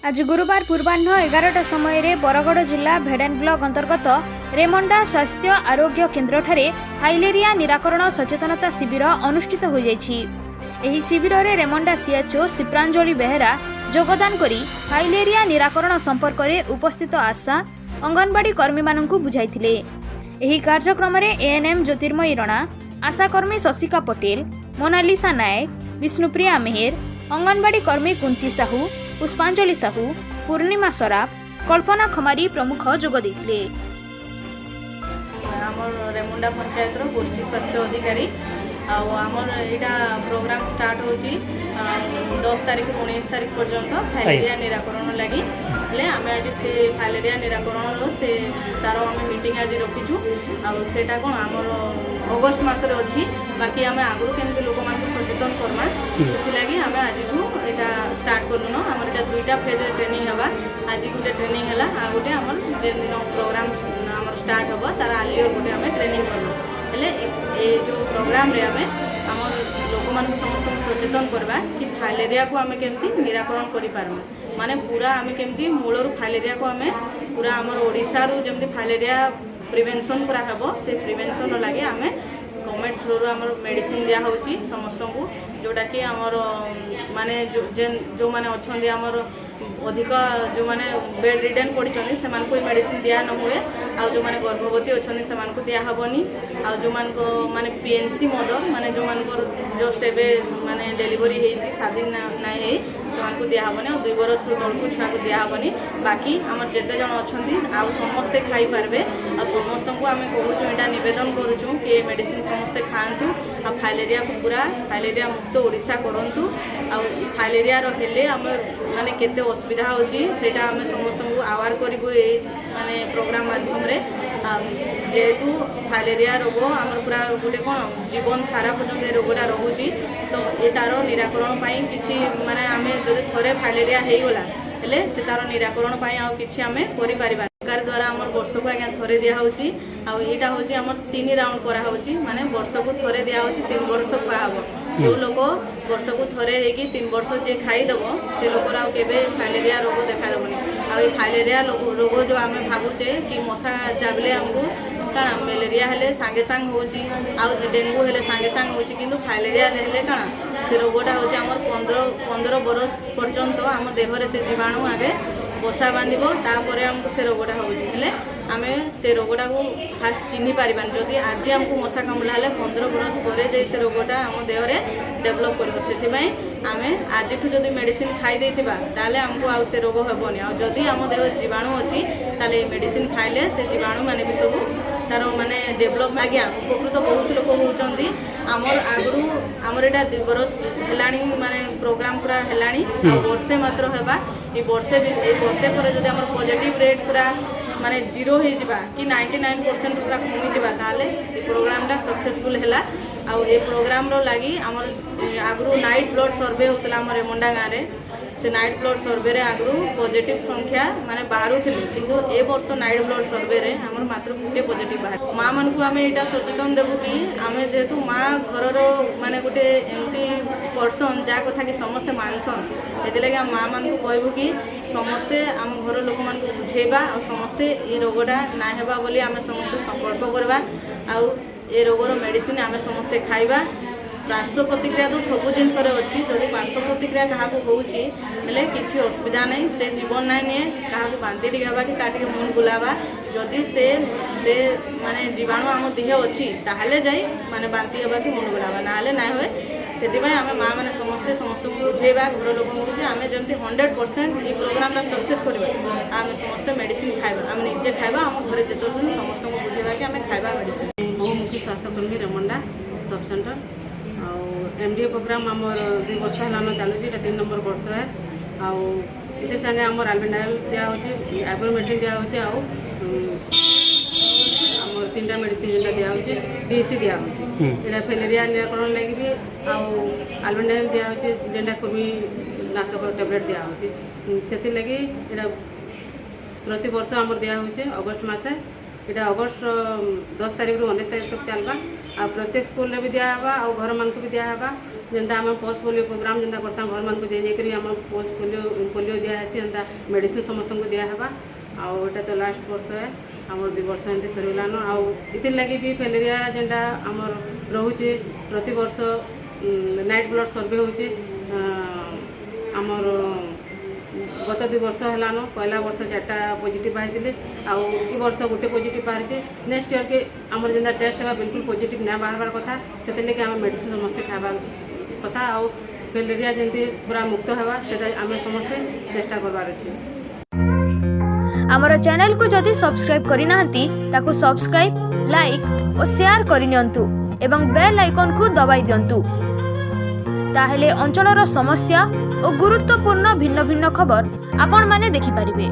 आज गुरुवार पूर्वाह्न 11टा समय बरगड़ जिला भेडेन ब्लॉक अंतर्गत रेमंडा स्वास्थ्य आरोग्य केन्द्र ठारे फाइलेरिया निराकरण सचेतनता शिविर अनुष्ठित हो जाइछि। एही शिविर रे रेमंडा सीएचओ शिप्रांजलि बेहेरा योगदान करी फाइलेरिया निराकरण संपर्क में उपस्थित आशा अंगनवाड़ी कर्मी माननकु बुझाइथिले। एही कार्यक्रम रे एएनएम ज्योतिर्मयी रणा, आशाकर्मी शशिका पटेल, मोनालिसा नायक, विष्णुप्रिया मेहेर, अंगनवाड़ी कर्मी कुंती साहू, पुष्पांजलि साहू, पूर्णिमा सराफ, कल्पना खमारी प्रमुख जोग देथिले। आमर रेमुंडा पंचायत गोष्ठी स्वास्थ्य अधिकारी आमर यहाँ प्रोग्राम स्टार्ट होची 10 तारिख 19 तारिख पर्यंत फाइलेरिया निराकरण लगी आम आज से फाइलेरिया निराकरण से तार आम मीटिंग आज रखीचु आटा कौन आमर अगस्ट मसरे अच्छी बाकी आम आगु केमती लोक मान सचेतन करमा से आम आज यहाँ स्टार्ट करूँ आम यहाँ 2टा फेज ट्रेनिंग हवा आज गोटे ट्रेनिंग है आ गोटे आम जेन प्रोग्राम आम स्टार्ट हम तार आलियर गोटे आम ट्रेनिंग करूँ हेले ए जो प्रोग्राम रे आमे आमर लोक मान समस्त सचेतन करवा कि फाइलेरिया को आमे केमती निराकरण करि पारमु माने पूरा आमे केमती मूलर फाइलेरिया को आमे पूरा आमर ओडिसा रु जेमती फाइलेरिया प्रिवेंशन पूरा हबो से प्रिवेंशन लगे आमे गवर्नमेंट थ्रू आमर मेडिसिन दिया होची समस्त को जोटा कि आमर माने जो माने अछंदी आमर अधिक जो माने बेड रिडन पड़ी से मेडिसिन दिया न हुए आ जो माने गर्भवती अच्छे से दिया हेनी आ जो माने पीएनसी मदर माने जो मानकर जस्ट एवं माने डेलीवरी होती 7 दिन ना से दिया हेनी और 2 बरस तलू छुआ को दिया हेनी बाकी आम जिते जन अच्छा समस्ते खाई पारे आ समस्त को आम कहूँ यहाँ नवेदन करुँ कि मेडिसिन समस्ते खातु आ फाइलेरिया को पूरा फाइलेरिया मुक्त ओडिशा करूँ आ फाइलेरिया हेले आम माने केते असुविधा होची सेटा आम समस्त को आवार करूँ माने प्रोग्राम माध्यम रे जेहेतु फाइलेरिया रोग आम पूरा गोटे कौन जीवन सारा पर्यटन रोगटा रोचे तो ये तार निराकरण किसी माने आम जो थे फाइलेरिया हो गला हेले से तार निराकरण किसी आम कर सरकार द्वारा आम वर्ष को आज्ञा थे दिखाई आईटा हूँ आम 3 राउंड कराऊँगी माने वर्ष को थे दिखाई 3 वर्ष खुआब जो लोग वर्ष को थे हो 3 वर्ष जी खाईदेव से लोग आगे फाइलेरिया रोग देखादेवनी आ फाइलेरिया रोग जो आम भावुचे कि मशा चाबले आमको काଣା मलेरिया हेले सांगे सांग होची आउ डेंगू हेले सांगे सांग होची किंतु फाइलेरिया हेले काଣା से रोगटा होची हमर 15 बरस पर्यंत आम देहरे से जीवाणु आगे बसा बांधिब तापर आमको से रोगटा होची हेले आमे से रोगटा को फास्ट चिन्हि पारिबान जदि आज आमको मशा कामुला हेले 15 बरस पर जे से रोगटा आम देहरे डेभलप करबो सेथिबाई आमे आज ठू जदि मेडिसिन खाई देथिबा ताले आमको आउ से रोग हेबोनी आ जदि आम देह जीवाणु अछि ताले मेडिसिन खाइले से जीवाणु माने भी सब तार माने डेभलप आज्ञा उपकृत बहुत लोक होउचंदी आमर आगु आमर एटा 2 बरस हेलाणी माने प्रोग्राम पूरा हेलाणी आ वर्षे मात्र हेबा ए वर्षे पर जदि आमर पॉजिटिव रेट पूरा माने 0 हो जिबा कि 99% पूरा कमी जिबा ताले ए प्रोग्रामटा सक्सेसफुल हेला आ ए प्रोग्राम रो लागि आमर आगु नाइट ब्लड सर्वे होतला आमर रेमंडा गाँव रे से नाइट ब्लड सर्वे रे आगु पॉजिटिव संख्या माने बाहरुथिले किंतु ए वर्ष नाइट ब्लड सर्वे रे हमर मात्र गोटे पॉजिटिव बाहर माँ मन को आमे एटा सचेतन देबु कि आमे जेहेतु माँ घर माने गोटे एमती पर्सन जा कथा कि समस्ते मानसन एते लगे माँ मन को कहबु कि समस्ते आम घर लोक मान को बुझेबा और समस्ते ए रोगटा ना हेबा बोली आमे समस्ते संकल्प करबा आ ए रोगर मेडिसिन आमे समस्ते खाइबा पार्श्व प्रतिक्रिया तो सबू जिनस अच्छी जब पार्श्व प्रतिक्रिया क्या होले किसी असुविधा नहीं से जीवन ना निए क्या बांती टी हवा कि मुंड बुलावा जदि से माने जीवाणु आम देह अच्छी ताहले जाई माने बांती हवा कि मुंड बुलावा ना ना हुए से आम माँ मैंने समस्ते समस्त को बुझेबा घर लोक आम जमी 100% ये प्रोग्राम सक्सेस करवा आम समस्ते मेडिसिन खाइबा आम निजे खाइबा आम घर जिते समस्त को बुझेबा कि आम खाइबा मेडिसिन बहुमुखी स्वास्थ्यकर्मी रेमंडा सब सेंटर एमडीए प्रोग्राम आमर 2 वर्ष है चलुची 3 नंबर वर्ष है आते सागे आमर आल्बेंडाइल दिखाई आइबरमेट्रिन दिखाई आमर 3टा मेडिसिन जो दिखाई डीसी दिखाई यहाँ फाइलेरिया निराकरण लगी भी आल्बेंडाइल दिखाई जेटा कृमि नाशक टैबलेट दिखाई से लगी प्रति वर्ष आमर दिखाई अगस्ट मसे यहाँ अगस्ट 10 तारिख रु 19 तारिख तक चलवा आ प्रत्येक स्कूल भी दिया और घर मान को भी दिया जेनता आम पोस्ट पोलियो प्रोग्राम जेनता करसा घर मान को जाइए आम पोस्ट पोलियो दिखासी एंता मेडिसिन समस्त को दिहवा आउटा तो लास्ट वर्ष है आमर 2 वर्ष एमती सरीगलान आउ लगी भी फैलेरिया जेनटा आमर रोचे प्रति वर्ष नाइट ब्लड सर्वे होचे आमर गत 2 वर्ष है पहला वर्ष 4टा पॉजिटिव बाहरी आउ ई वर्ष गोटे पॉजिटिव बाहरी नेक्स्ट ईयर के आमर जेनता टेस्ट है बिल्कुल पॉजिटिव ना बाहर कथा से लेकिन आम मेडिसिन समस्ते खावा कथा आउ फैलेरिया जमी पूरा मुक्त हवा से आम समस्ते चेष्टा करवार अच्छे। आमर चैनल को जदि सब्सक्राइब करिना ताकू सब्सक्राइब लाइक और शेयर करिनियंतु एवं बेल आइकन को दबाई दियंतु ताहेले अंचलर समस्या और गुरुत्वपूर्ण भिन्न भिन्न खबर आपण माने देखि परिबे।